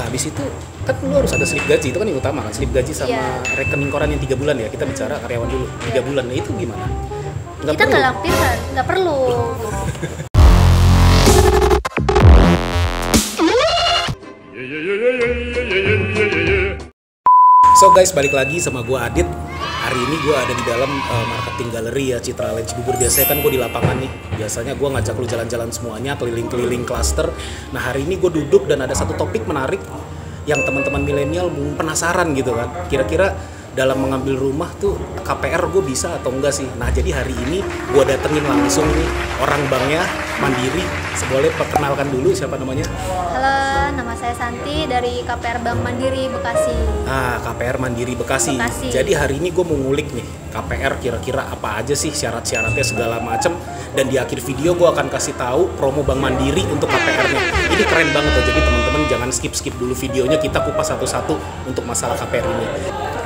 Lah habis itu kan lu harus ada slip gaji, itu kan yang utama kan, slip gaji sama rekening koran yang 3 bulan ya. Kita bicara karyawan dulu 3 bulan. Nah itu gimana? Kita nggak lampirkan, nggak perlu. So guys, balik lagi sama gue Adit. Hari ini gue ada di dalam marketing galeri ya, Citra Land Cibubur. Biasanya kan gue di lapangan nih. Biasanya gue ngajak lu jalan-jalan semuanya, keliling-keliling klaster. Nah hari ini gue duduk dan ada satu topik menarik yang teman-teman milenial penasaran gitu kan. Kira-kira dalam mengambil rumah tuh KPR gue bisa atau enggak sih? Nah jadi hari ini gue datengin langsung nih orang banknya Mandiri. Boleh perkenalkan dulu siapa namanya? Halo, nama saya Santi dari KPR Bank Mandiri Bekasi. KPR Mandiri Bekasi. Jadi hari ini gue mau ngulik nih KPR kira-kira apa aja sih syarat-syaratnya segala macem. Dan di akhir video gue akan kasih tahu promo Bank Mandiri untuk KPR-nya. Ini keren banget tuh. Jadi teman-teman jangan skip dulu videonya, kita kupas satu-satu untuk masalah KPR ini.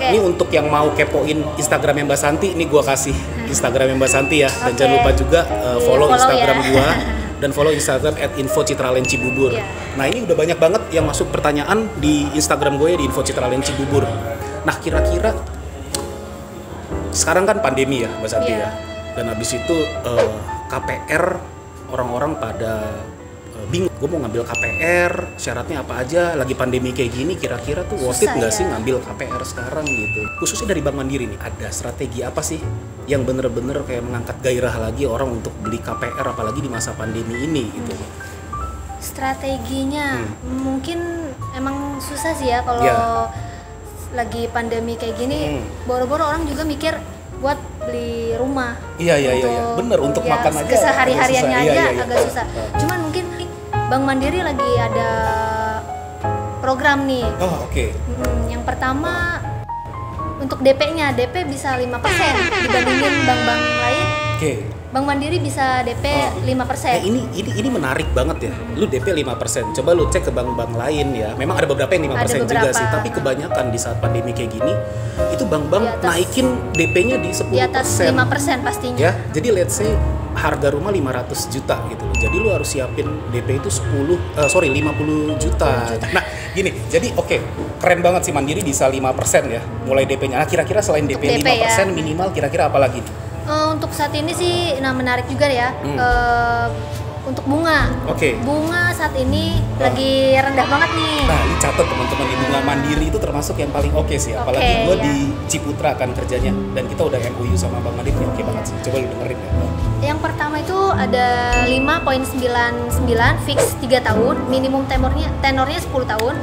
Ini untuk yang mau kepoin Instagramnya Mbak Santi, ini gue kasih Instagramnya Mbak Santi ya. Dan jangan lupa juga follow Instagram gue. Dan follow Instagram @info_citralandcibubur. Nah ini udah banyak banget yang masuk pertanyaan di Instagram gue ya, di @info_citralandcibubur. Nah kira-kira sekarang kan pandemi ya Mbak Santi ya. Dan habis itu KPR orang-orang pada bingung. Gue mau ngambil KPR, syaratnya apa aja? Lagi pandemi kayak gini, kira-kira tuh worth it nggak sih ngambil KPR sekarang gitu? Khususnya dari Bank Mandiri nih, ada strategi apa sih yang bener-bener kayak mengangkat gairah lagi orang untuk beli KPR apalagi di masa pandemi ini gitu? Strateginya mungkin emang susah sih ya kalau lagi pandemi kayak gini. Boro-boro orang juga mikir buat beli rumah. Iya. Bener, untuk makan aja kesehari-hariannya aja agak susah. Cuman mungkin Bank Mandiri lagi ada program nih. Yang pertama untuk DP-nya, DP bisa 5% dibandingin bank-bank lain. Bank Mandiri bisa DP 5%. Ini menarik banget ya. Lu DP 5%. Coba lu cek ke bank-bank lain ya. Memang ada beberapa yang 5% juga sih, tapi kebanyakan di saat pandemi kayak gini itu bank-bank naikin DP-nya di 10%. Di atas 5% pastinya. Ya. Jadi let's say harga rumah 500 juta gitu loh. Jadi lu harus siapin DP itu 50 juta. Nah, gini. Jadi keren banget sih Mandiri bisa 5% ya. Mulai DP-nya. Nah, kira-kira selain DP 5% minimal kira-kira apa lagi? Untuk saat ini sih menarik juga ya. Untuk bunga. Bunga saat ini lagi rendah banget nih. Nah, ini catat teman-teman, di bunga Mandiri itu termasuk yang paling sih. Apalagi gue di Ciputra kan kerjanya, dan kita udah MOU sama Bank Mandiri, oke banget sih. Coba lu dengerin ya. Yang pertama itu ada 5,99 fix 3 tahun, minimum tenornya 10 tahun.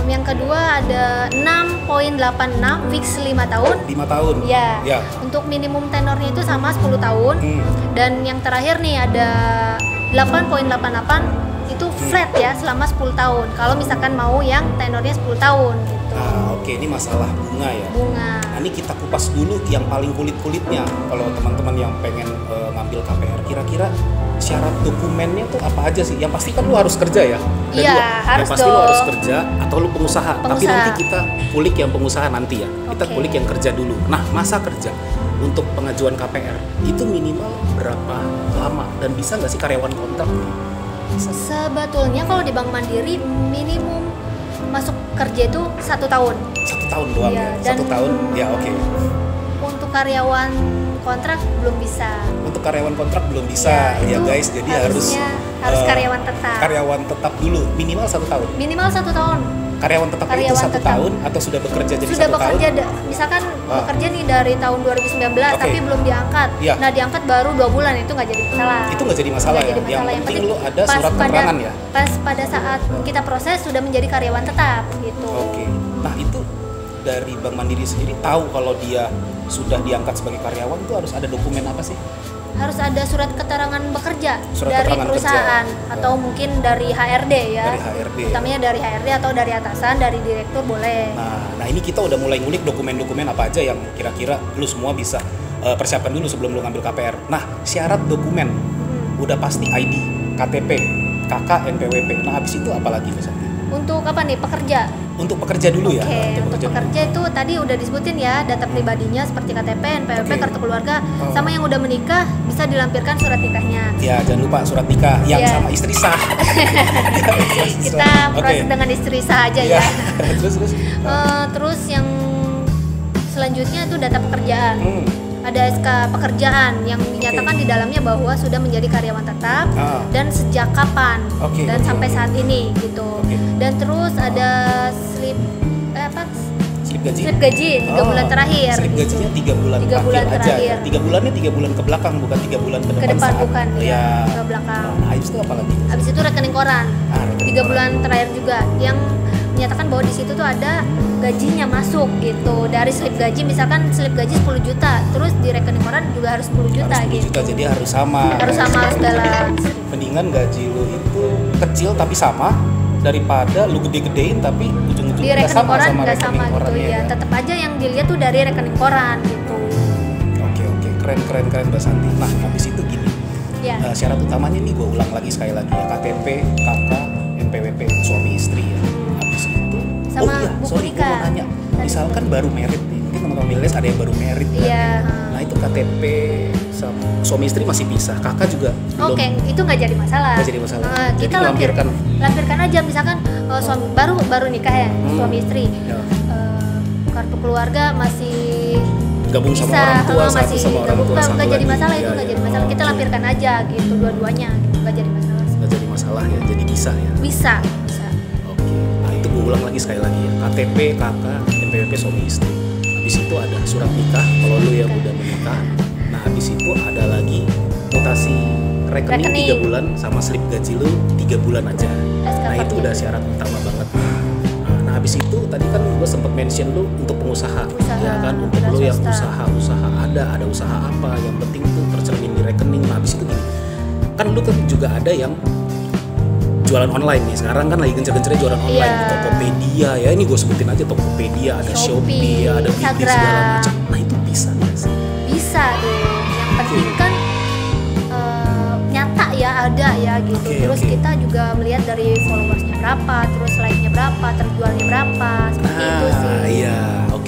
Yang kedua ada 6,86 fix 5 tahun. 5 tahun. Ya. Untuk minimum tenornya itu sama 10 tahun. Dan yang terakhir nih ada 8,88 itu flat ya selama 10 tahun. Kalau misalkan mau yang tenornya 10 tahun gitu. Ini masalah bunga ya. Nah, ini kita kupas dulu yang paling kulit-kulitnya. Kalau teman-teman yang pengen ngambil KPR, kira-kira syarat dokumennya tuh apa aja sih? Yang pasti kan lu harus kerja ya. Harus yang pasti lu harus kerja atau lu pengusaha. Tapi nanti kita kulik yang pengusaha nanti ya. Kita kulik yang kerja dulu. Nah, masa kerja untuk pengajuan KPR itu minimal berapa lama dan bisa nggak sih karyawan kontrak? Sebetulnya kalau di Bank Mandiri minimum masuk kerja itu 1 tahun. 1 tahun doang ya? 1 tahun? Ya Untuk karyawan kontrak belum bisa. Untuk karyawan kontrak belum bisa ya guys, jadi harus karyawan tetap. Karyawan tetap dulu, minimal 1 tahun. Minimal 1 tahun. Karyawan tetap itu 1 tahun atau sudah bekerja jadi 1 tahun? Sudah bekerja, misalkan bekerja nih dari tahun 2019 tapi belum diangkat. Nah diangkat baru 2 bulan, itu nggak jadi masalah. Itu nggak jadi masalah ya? Yang penting lu ada surat keterangan ya? Pas pada saat kita proses sudah menjadi karyawan tetap gitu. Nah itu dari Bank Mandiri sendiri tahu kalau dia sudah diangkat sebagai karyawan itu harus ada dokumen apa sih? Harus ada surat keterangan bekerja dari perusahaan atau mungkin dari HRD ya. Dari HRD. Utamanya dari HRD atau dari atasan, dari direktur boleh. Nah ini kita udah mulai ngulik dokumen-dokumen apa aja yang kira-kira lu semua bisa persiapkan dulu sebelum lu ngambil KPR. Nah syarat dokumen udah pasti ID, KTP, KK, NPWP. Nah habis itu apa lagi misalnya? Untuk apa nih, pekerja? Untuk pekerja dulu ya. Untuk pekerja itu tadi udah disebutin ya, data pribadinya seperti KTP, NPWP, kartu keluarga, sama yang udah menikah bisa dilampirkan surat nikahnya. Ya, jangan lupa surat nikah yang sama istri sah. Kita proses dengan istri sah aja ya. Terus yang selanjutnya itu data pekerjaan. Ada SK pekerjaan yang dinyatakan di dalamnya bahwa sudah menjadi karyawan tetap dan sejak kapan dan sampai saat ini gitu. Dan terus ada slip gaji 3 bulan terakhir. Slip gajinya 3 bulan terakhir. 3 bulannya 3 bulan ke belakang, bukan 3 bulan ke depan. Bukan ya, ke belakang. Habis itu apa lagi? Habis itu rekening koran. 3 bulan terakhir juga yang menyatakan bahwa di situ tuh ada gajinya masuk gitu. Dari slip gaji, misalkan slip gaji 10 juta, terus di rekening koran juga harus 10 juta harus 10 gitu. Juta, jadi harus sama segala. Mendingan gaji lu itu kecil tapi sama daripada lu gede-gedein tapi ujung-ujungnya di rekening koran nggak sama gitu ya. Tetap aja yang dilihat tuh dari rekening koran gitu. Oke, keren Mbak Santi. Nah, habis itu gini. Syarat utamanya nih gue ulang lagi sekali lagi ya, KTP, KK, NPWP suami istri ya. Habis itu sama buku nikah. Gue mau nanya, misalkan baru merit nih, mungkin teman-teman milenial ada yang baru merit kan. Nah, itu KTP sama suami istri masih bisa, kakak juga belum. Itu nggak jadi masalah. Kita lampirkan aja, misalkan suami baru nikah ya, suami istri. Kartu keluarga masih gabung bisa, sama orang tua satu sama orang tua satu. Nggak jadi masalah itu, nggak jadi masalah. Kita lampirkan aja gitu, dua-duanya gitu, nggak jadi masalah. Nggak jadi masalah ya, jadi bisa ya. Bisa. Oke. Nah, itu gue ulang lagi sekali lagi ya, KTP, KK, NPWP suami istri. Habis itu ada surat nikah kalau lu yang udah menikah. Nah, habis itu ada lagi mutasi rekening 3 bulan sama slip gaji lu 3 bulan aja. Nah, itu udah syarat utama banget. Nah, habis itu tadi kan gue sempet mention lu untuk pengusaha. Ya kan, untuk lu yang usaha ada usaha apa, yang penting tuh tercermin di rekening. Nah, habis itu gini, kan lu kan juga ada yang jualan online nih, sekarang kan lagi gencar-gencarnya jualan online, Tokopedia ya, ini gue sebutin aja, Tokopedia, ada Shopee, ada Bibit segala macam. Nah, itu bisa nggak sih? Bisa dong, yang penting kan nyata ya, ada ya gitu. Terus kita juga melihat dari followersnya berapa, terus like-nya berapa, terjualnya berapa, seperti itu sih. Iya,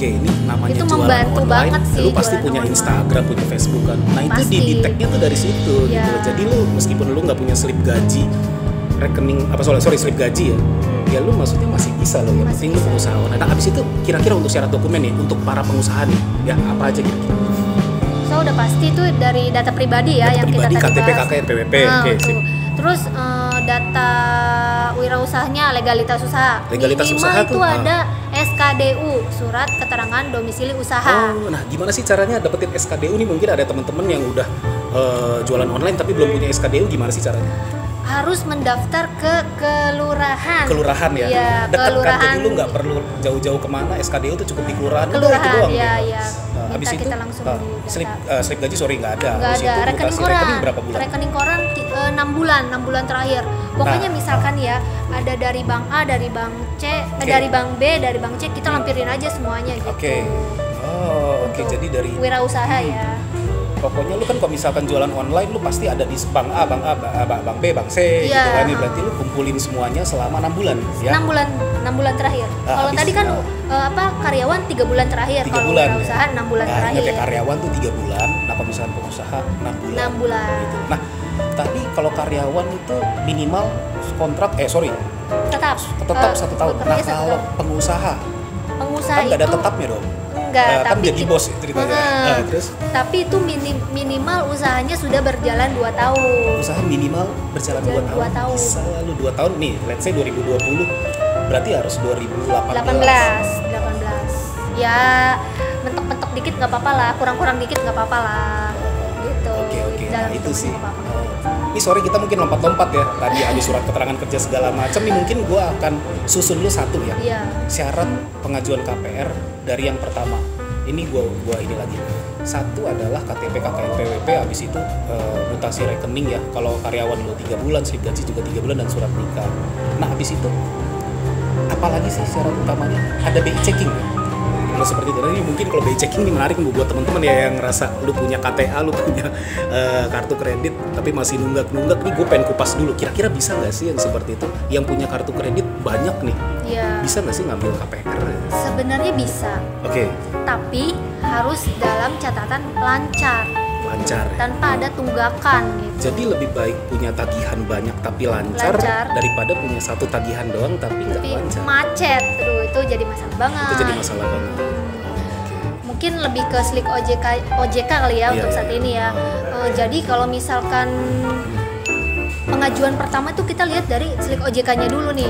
ini namanya itu jualan membantu online. Banget sih, lu pasti punya online. Instagram, punya Facebook kan. Nah, itu di detect-nya tuh dari situ gitu. Jadi lu meskipun lu nggak punya slip gaji, rekening slip gaji ya lu maksudnya masih bisa loh, yang penting lu pengusaha. Nah, habis itu kira-kira untuk syarat dokumen nih untuk para pengusaha nih ya apa aja kira-kira? Udah pasti itu dari data pribadi ya, yang kita tadi KTP, bahas. KK, NPWP. Terus data wirausahanya, legalitas usaha. Minimal itu ada SKDU, surat keterangan domisili usaha. Nah, gimana sih caranya dapetin SKDU nih? Mungkin ada teman-teman yang udah jualan online tapi belum punya SKDU, gimana sih caranya? Harus mendaftar ke kelurahan. Kelurahan ya. Iya, dekat kan, jadi lu nggak perlu jauh-jauh kemana, SKDU tuh cukup di kelurahan. Itu doang. Iya. Habis itu kita langsung slip gaji nggak ada. Nggak ada. Rekening berapa bulan? Rekening koran 6 bulan terakhir. Pokoknya misalkan ya ada dari bank A, dari bank C, dari bank B, dari bank C, kita lampirin aja semuanya gitu. Oke, jadi dari wirausaha ya. Pokoknya lu kan kalau misalkan jualan online lu pasti ada di bank A, bank B, bank C gitu kan. Berarti lu kumpulin semuanya selama 6 bulan ya. 6 bulan terakhir. Kalau tadi kan karyawan 3 bulan terakhir. Kalau usaha 6 bulan terakhir. Ingat ya, karyawan tuh 3 bulan, nah kalau misalkan pengusaha 6 bulan. 6 bulan. Gitu. Nah, tadi kalau karyawan itu minimal kontrak tetap 1 tahun. Nah, kalau pengusaha kan nggak ada tetapnya dong. Enggak, kan jadi bos ceritanya. Terus? Tapi itu minimal usahanya sudah berjalan 2 tahun. Usaha minimal berjalan 2 tahun. Bisa lu 2 tahun nih, let's say 2020, berarti harus 2018. 18. Ya, mentok-mentok dikit nggak apa-apa lah, kurang-kurang dikit nggak apa-apa lah. Gitu. Oke. Nah, itu sih. Ini sorry kita mungkin lompat-lompat ya. Tadi ada surat keterangan kerja segala macam. Nih mungkin gue akan susun dulu satu ya. Syarat pengajuan KPR dari yang pertama. Ini gue ini lagi. Satu adalah KTP, KK, NPWP. Habis itu mutasi rekening ya. Kalau karyawan lo 3 bulan, slip gaji juga 3 bulan dan surat nikah. Nah habis itu apalagi sih syarat utamanya? Ada BI checking ya? Kalau seperti itu, ini mungkin kalau BI checking ini menarik buat teman-teman ya yang ngerasa lu punya KTA, lu punya kartu kredit, tapi masih nunggak-nunggak. Nih gue pengen kupas dulu, kira-kira bisa nggak sih yang seperti itu? Yang punya kartu kredit banyak nih, bisa nggak sih ngambil KPR? Sebenarnya bisa. Oke. Tapi harus dalam catatan lancar ya? Tanpa ada tunggakan gitu. Jadi lebih baik punya tagihan banyak tapi lancar daripada punya satu tagihan doang tapi nggak lancar. Macet, itu jadi masalah banget. Itu jadi masalah banget. Mungkin lebih ke slik OJK kali ya untuk saat ini ya. Jadi kalau misalkan pengajuan pertama itu kita lihat dari slik OJK-nya dulu nih.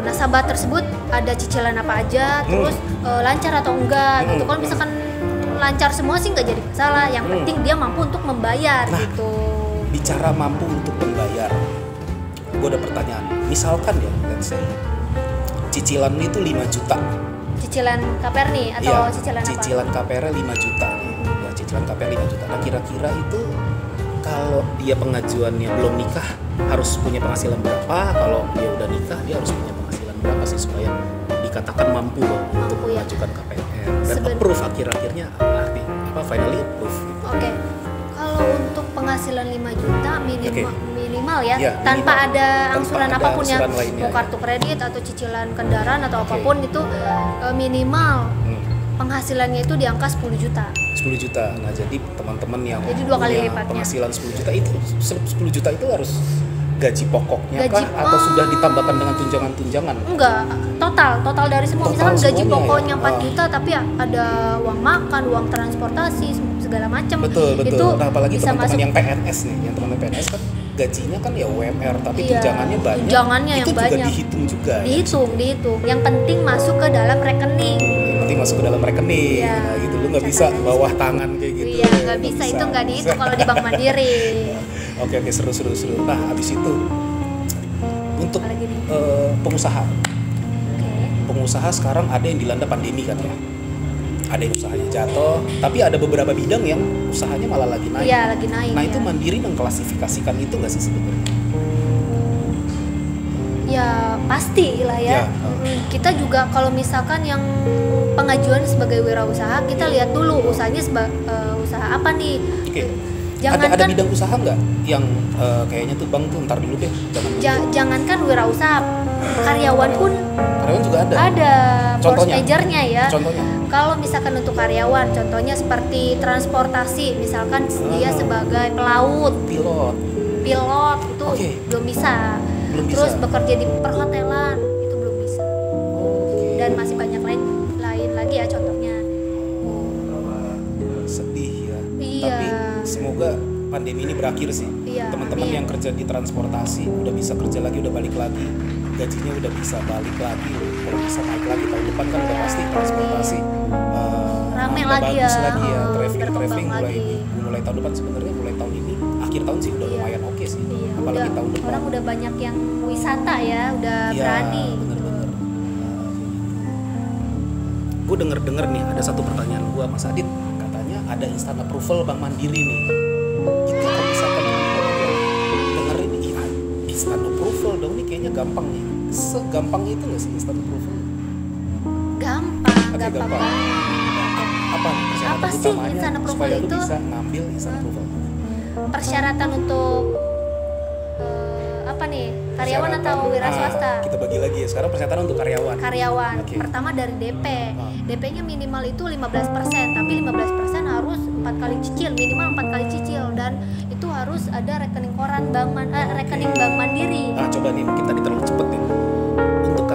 Nasabah tersebut ada cicilan apa aja, terus lancar atau enggak gitu. Kalau misalkan lancar semua sih nggak jadi masalah, yang penting dia mampu untuk membayar gitu. Bicara mampu untuk membayar, gue ada pertanyaan. Misalkan ya, let's say cicilan itu 5 juta. Cicilan KPR nih atau cicilan apa? Cicilan KPR 5 juta. Ya, cicilan KPR 5 juta. Nah, kira-kira itu kalau dia pengajuannya belum nikah harus punya penghasilan berapa? Kalau dia udah nikah dia harus punya penghasilan berapa sih supaya dikatakan mampu loh untuk mengajukan KPR dan approve akhir-akhirnya finally approve gitu. Kalau untuk penghasilan 5 juta minimal ya, tanpa ada angsuran apapun ya, mau kartu kredit atau cicilan kendaraan atau apapun itu minimal penghasilannya itu di angka 10 juta. 10 juta. Nah, jadi teman-teman yang jadi 2 kali lipatnya. Penghasilan 10 juta itu 10 juta itu harus gaji pokoknya atau sudah ditambahkan dengan tunjangan-tunjangan? Enggak, total dari semua. Misalkan gaji pokoknya 4 juta tapi ada uang makan, uang transportasi segala macam. Betul. Itu nah, apalagi bisa teman-teman masuk. yang PNS nih, yang teman-teman PNS kan gajinya kan ya UMR tapi tunjangannya banyak. Tunjangannya itu yang juga banyak. dihitung juga. Dihitung. Yang penting masuk ke dalam rekening. Ya. Nah, gitu lu nggak bisa bawah tangan kayak gitu. Iya, nggak bisa. Itu nggak dihitung kalau di Bank Mandiri. Oke, seru. Nah, habis itu untuk pengusaha. Pengusaha sekarang ada yang dilanda pandemi kan ya. Ada yang usahanya jatuh, tapi ada beberapa bidang yang usahanya malah lagi naik. Iya, lagi naik. Nah, itu Mandiri mengklasifikasikan itu nggak sih sebetulnya? Ya, pasti lah ya. Kita juga kalau misalkan yang pengajuan sebagai wirausaha, kita lihat dulu usahanya usaha apa nih. Ada bidang usaha nggak yang kayaknya tuh bang tuh ntar dulu deh, jangankan wirausaha, karyawan pun juga ada force major-nya ya. Contohnya kalau misalkan untuk karyawan, contohnya seperti transportasi, misalkan dia sebagai pelaut, pilot itu belum bisa. Terus bekerja di perhotelan itu belum bisa. Dan masih banyak lain lagi ya contohnya. Sedih ya. Tapi semoga pandemi ini berakhir sih. Teman-teman yang kerja di transportasi udah bisa kerja lagi, udah balik lagi, gajinya udah bisa balik lagi, kalau bisa naik lagi tahun depan kan udah pasti transportasi rame lagi bagus lagi ya. Traveling mulai tahun depan, sebenarnya mulai tahun ini akhir tahun sih udah lumayan oke sih. Apalagi tahun depan orang udah banyak yang wisata ya, udah berani. Bener-bener. Gue denger nih ada satu pertanyaan gue, Mas Adit, katanya ada instant approval Bank Mandiri nih. Itu kalau misalkan dengerin instant approval dong, nih kayaknya gampang nih. Segampang itu nggak sih instant approval? Gampang. Apa sih instant approval supaya itu? Lu bisa ngambil instant approval. Persyaratan untuk apa nih? Karyawan atau wira swasta? Kita bagi lagi ya. Sekarang persyaratan untuk karyawan. Pertama dari DP. DP-nya minimal itu 15%, tapi 15% harus 4 kali cicil, minimal 4 kali cicil, dan itu harus ada rekening koran rekening Bank Mandiri. Nah, coba nih, mungkin tadi terlalu cepet nih. Untuk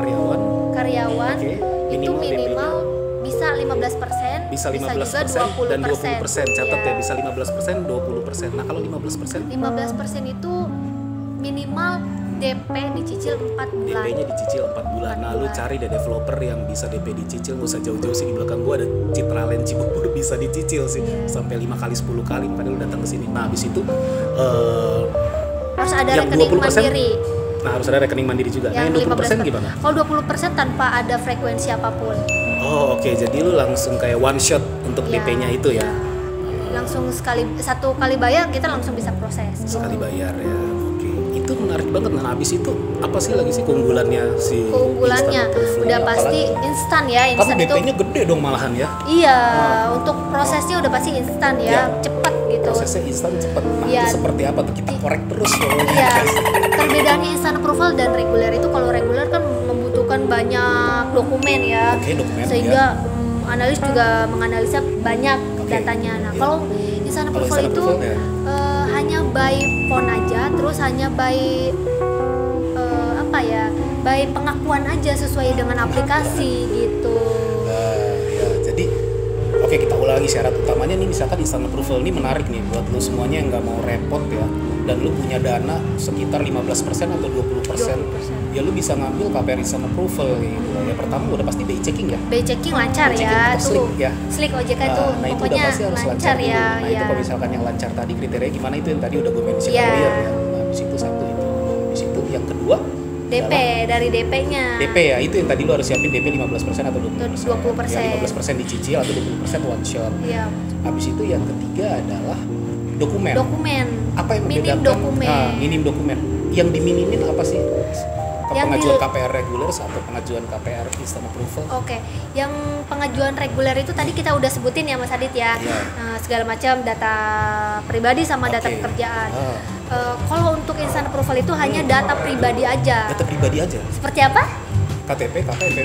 karyawan itu minimal bisa 15%, bisa 15% juga 20%. Dan 20%, catat ya, bisa 15%, 20%. Nah, kalau 15%? 15% itu minimal DP dicicil 4 bulan. DP-nya dicicil 4 bulan. Nah, lu cari deh developer yang bisa DP dicicil, nggak usah jauh-jauh sih. Di belakang gua ada Citraland Cibubur bisa dicicil sih, sampai 5 kali 10 kali padahal lu datang ke sini. Nah, habis itu harus ada rekening Mandiri. Nah, harus ada rekening Mandiri juga. Nah, yang 20% gimana? Kalau 20% tanpa ada frekuensi apapun. Oke. Jadi lu langsung kayak one shot untuk DP-nya itu ya. Langsung satu kali bayar kita langsung bisa proses. Sekali bayar ya. Oke. Itu menarik banget. Nah, abis itu apa sih lagi sih keunggulannya Keunggulannya udah pasti instan ya. Instan itu DP-nya gede dong malahan ya. Iya, untuk prosesnya udah pasti instan ya, cepet gitu. Prosesnya instan cepet. Nah, itu seperti apa tuh? Kita korek terus soalnya. Iya. Perbedaannya instan approval dan reguler itu, kalau reguler kan membutuhkan banyak dokumen ya. Dokumen, sehingga analis juga menganalisa banyak datanya. Nah, kalau instan approval itu hanya by phone aja, terus hanya by by pengakuan aja sesuai dengan aplikasi gitu. Jadi kita ulangi syarat utamanya nih, misalkan instant approval ini menarik nih buat lu semuanya yang nggak mau repot ya, dan lu punya dana sekitar 15% atau 20%, ya lu bisa ngambil KPR instant approval gitu. Ya pertama udah pasti BI checking ya. BI checking lancar ya, tuh. Slick OJK itu nah, pokoknya itu udah lancar ya. Nah, itu kalau misalkan yang lancar tadi kriteria gimana itu yang tadi udah gue mention earlier ya. Nah, habis itu satu itu. Habis itu yang kedua DP, dari DP-nya. DP ya, itu yang tadi lu harus siapin DP 15% atau 20%. Ya, 15% dicicil atau 20% one shot. Iya. Habis itu yang ketiga adalah dokumen. Apa yang membedakan? Minim dokumen. Yang diminimin apa sih? Pengajuan KPR reguler atau pengajuan KPR instant approval? Yang pengajuan reguler itu tadi kita udah sebutin ya Mas Adit ya. Nah, segala macam data pribadi sama data pekerjaan. Kalau untuk instant approval itu hanya data pribadi aja. Data pribadi aja? Seperti apa? KTP, KPP.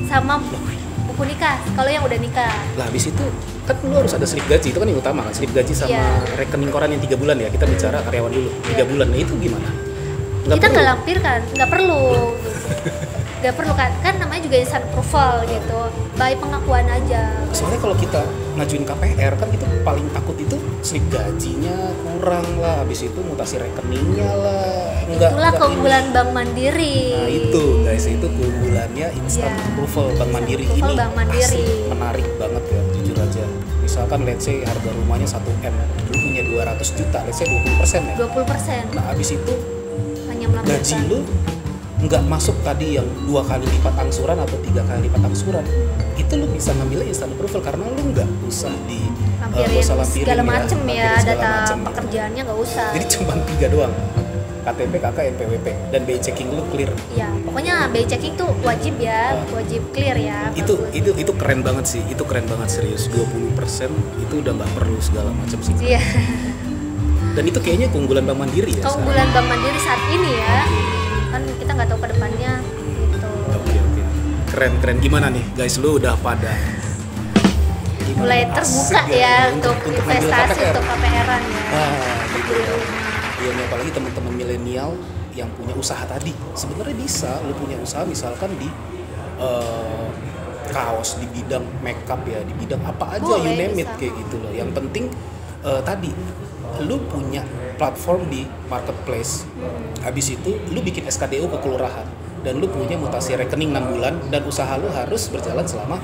Sama buku nikah, kalau yang udah nikah. Lah habis itu kan lu harus ada slip gaji, itu kan yang utama kan, slip gaji sama rekening koran yang 3 bulan ya. Kita bicara karyawan dulu, 3 bulan. Nah itu gimana? Kita nggak lampirkan, nggak perlu. Nggak perlu kan namanya juga instant approval gitu, by pengakuan aja. Soalnya kalau kita ngajuin KPR kan kita paling takut itu slip gajinya kurang lah, habis itu mutasi rekeningnya lah. Itulah keunggulan Bank Mandiri. Nah itu guys, itu keunggulannya instant approval Bank Mandiri ini. Asli menarik banget ya, jujur aja. Misalkan let's say harga rumahnya 1M, lu punya 200 juta, let's say 20% ya. 20%. Nah habis itu gaji lu nggak masuk tadi yang 2 kali lipat angsuran atau 3 kali lipat angsuran, itu lu bisa ngambilnya instant approval karena lu nggak usah lampirin segala macem ya, data pekerjaannya nggak usah. Jadi cuma 3 doang, KTP, KK, NPWP, dan BI checking lu clear. Iya, pokoknya BI checking tuh wajib ya, wajib clear ya. Itu keren banget sih, itu keren banget serius. 20% itu udah nggak perlu segala macam sih. Iya. Dan itu kayaknya keunggulan Bank Mandiri ya. Keunggulan Bank Mandiri saat ini ya. Kan kita nggak tahu ke depannya gitu. Oke. Keren. Gimana nih guys, lu udah pada mulai terbuka ya untuk investasi, untuk KPR-an ya. Gitu. Iya, apalagi teman-teman milenial yang punya usaha tadi. Sebenarnya bisa lu punya usaha misalkan di kaos, di bidang makeup ya, di bidang apa aja, you name it kayak gitu loh. Yang penting tadi lu punya platform di marketplace, habis itu lu bikin SKDU ke kelurahan, dan lu punya mutasi rekening 6 bulan, dan usaha lu harus berjalan selama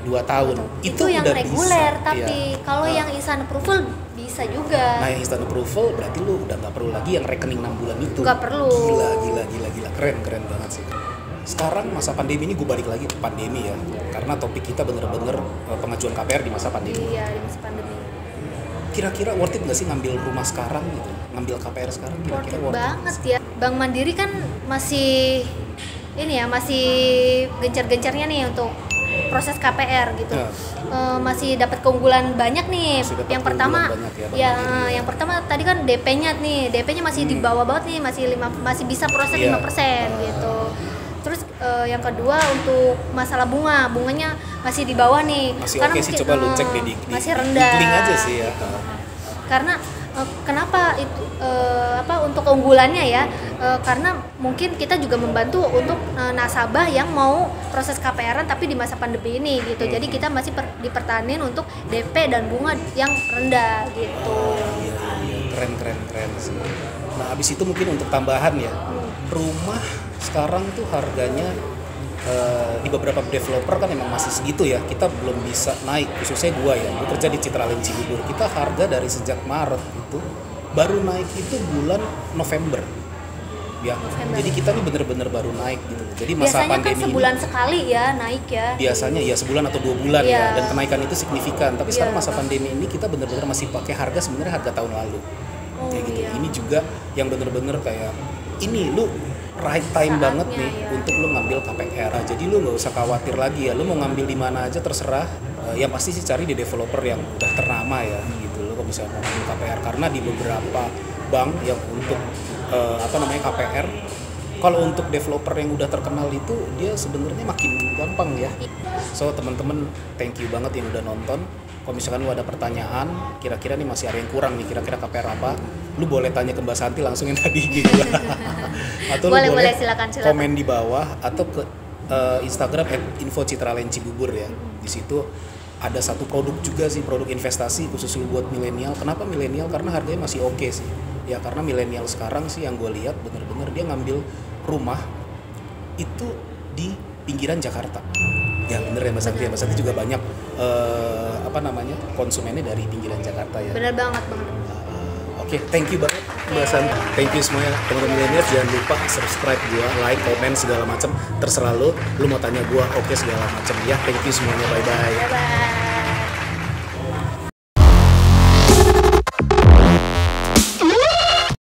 2 tahun. Itu yang udah reguler, bisa. tapi kalau yang instant approval bisa juga. Nah yang instant approval berarti lu udah nggak perlu lagi yang rekening 6 bulan itu. Nggak perlu. Gila, keren banget sih. Sekarang masa pandemi ini, gue balik lagi ke pandemi ya, karena topik kita bener-bener pengajuan KPR di masa pandemi. Iya, di masa pandemi. Kira-kira worth it nggak sih ngambil rumah sekarang gitu, ngambil KPR sekarang? Kira-kira worth it banget ya. Bank Mandiri kan masih masih gencar-gencarnya nih untuk proses KPR gitu. Masih dapat keunggulan banyak nih. Yang pertama yang pertama tadi kan DP-nya masih di bawah banget nih, masih bisa proses 5% gitu. Terus yang kedua untuk masalah bunganya masih di bawah nih. Masih karena mungkin, coba lu cek di masih rendah. Di link aja sih ya. Karena kenapa itu untuk keunggulannya ya? Karena mungkin kita juga membantu untuk nasabah yang mau proses KPR-an tapi di masa pandemi ini gitu. Jadi kita masih dipertahanin untuk DP dan bunga yang rendah gitu. Iya. Keren sih. Nah, habis itu mungkin untuk tambahan ya. Rumah sekarang tuh harganya di beberapa developer kan emang masih segitu ya, kita belum bisa naik, khususnya gue kerja di Citraland Cibubur, kita harga dari sejak Maret itu baru naik itu bulan November ya. Jadi kita nih bener-bener baru naik gitu. Jadi masa biasanya pandemi kan sebulan ini, sekali ya naik ya. Biasanya ya sebulan atau 2 bulan ya, dan kenaikan itu signifikan. Tapi sekarang masa pandemi ini kita bener-bener masih pakai harga sebenarnya harga tahun lalu. Kayak gitu. Ini juga yang bener-bener kayak ini lu right time Saatnya, banget nih ya. untuk lu ngambil KPR. Jadi lu nggak usah khawatir lagi ya, lu mau ngambil di mana aja terserah. Yang pasti sih cari di developer yang udah ternama ya gitu. Lu kalau misalnya mau ngambil KPR, karena di beberapa bank yang untuk KPR, kalau untuk developer yang udah terkenal itu dia sebenarnya makin gampang ya. So teman-teman, thank you banget yang udah nonton. Kalau misalkan lu ada pertanyaan, kira-kira nih masih ada yang kurang nih, kira-kira KPR apa, lu boleh tanya ke Mbak Santi langsung yang tadi gitu. Atau boleh, lu boleh silakan. komen di bawah atau ke Instagram @info_citralen_cibubur ya. Di situ ada satu produk juga sih, produk investasi khusus buat milenial. Kenapa milenial? Karena harganya masih oke sih. Ya karena milenial sekarang sih yang gue lihat bener-bener dia ngambil rumah itu di pinggiran Jakarta. Ya bener ya Mas Santi. Mas Santi juga banyak konsumennya dari pinggiran Jakarta ya. Bener banget Bang. Oke, thank you banget Mbak Santi. Thank you semuanya teman-teman milenial. Jangan lupa subscribe gua, like, komen segala macam. Terserah lu mau tanya gua, oke segala macam ya. Thank you semuanya. Bye bye. Bye bye.